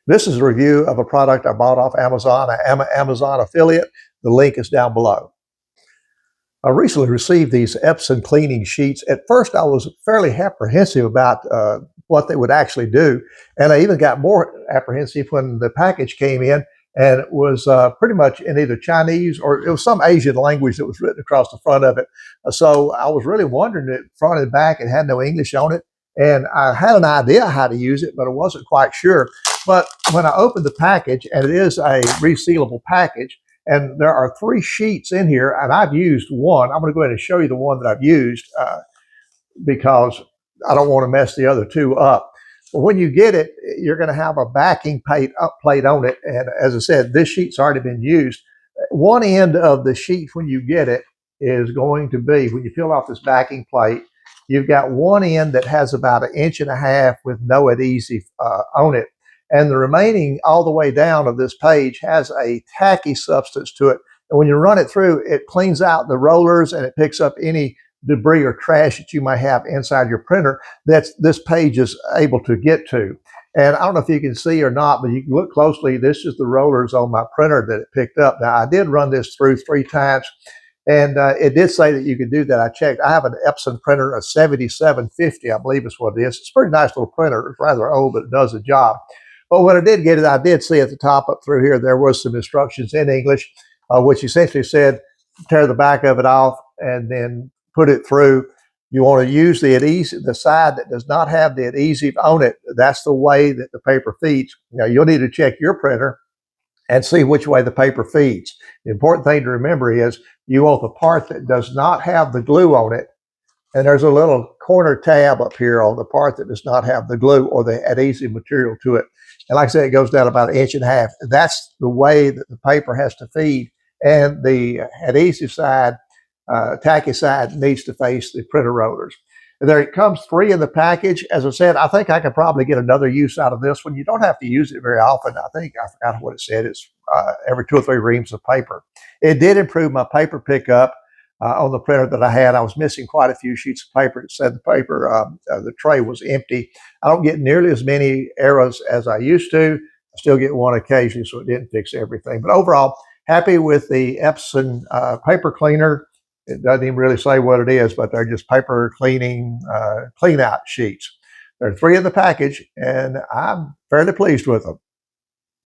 This is a review of a product I bought off Amazon. I'm an Amazon affiliate. The link is down below. I recently received these Epson cleaning sheets. At first, I was fairly apprehensive about what they would actually do. And I even got more apprehensive when the package came in and it was pretty much in either Chinese or it was some Asian language that was written across the front of it. So I was really wondering it front and back. It had no English on it. And I had an idea how to use it, but I wasn't quite sure. But when I opened the package, and it is a resealable package, and there are 3 sheets in here, and I've used one. I'm going to go ahead and show you the one that I've used because I don't want to mess the other 2 up. But when you get it, you're going to have a backing plate on it. And as I said, this sheet's already been used. One end of the sheet when you get it is going to be, when you peel off this backing plate, you've got one end that has about 1.5 inches with no adhesive on it. And the remaining all the way down of this page has a tacky substance to it. And when you run it through, it cleans out the rollers and it picks up any debris or trash that you might have inside your printer that this page is able to get to. And I don't know if you can see or not, but you can look closely. This is the rollers on my printer that it picked up. Now, I did run this through 3 times. And it did say that you could do that. I checked. I have an Epson printer, a 7750, I believe is what it is. It's a pretty nice little printer. It's rather old, but it does the job. But when I did get it, I did see at the top up through here, there was some instructions in English, which essentially said, tear the back of it off and then put it through. You want to use the adhesive, the side that does not have the adhesive on it. That's the way that the paper feeds. Now, you'll need to check your printer and see which way the paper feeds. The important thing to remember is you want the part that does not have the glue on it. And there's a little corner tab up here on the part that does not have the glue or the adhesive material to it. And like I said, it goes down about 1.5 inches. That's the way that the paper has to feed. And the adhesive side, tacky side, needs to face the printer rollers. There it comes 3 in the package. As I said, I think I could probably get another use out of this one. You don't have to use it very often. I forgot what it said. It's every 2 or 3 reams of paper. It did improve my paper pickup on the printer that I had. I was missing quite a few sheets of paper. It said the paper, the tray was empty. I don't get nearly as many errors as I used to. I still get one occasionally, so it didn't fix everything. But overall, happy with the Epson paper cleaner. It doesn't even really say what it is, but they're just paper cleaning, clean out sheets. There are 3 in the package, and I'm fairly pleased with them.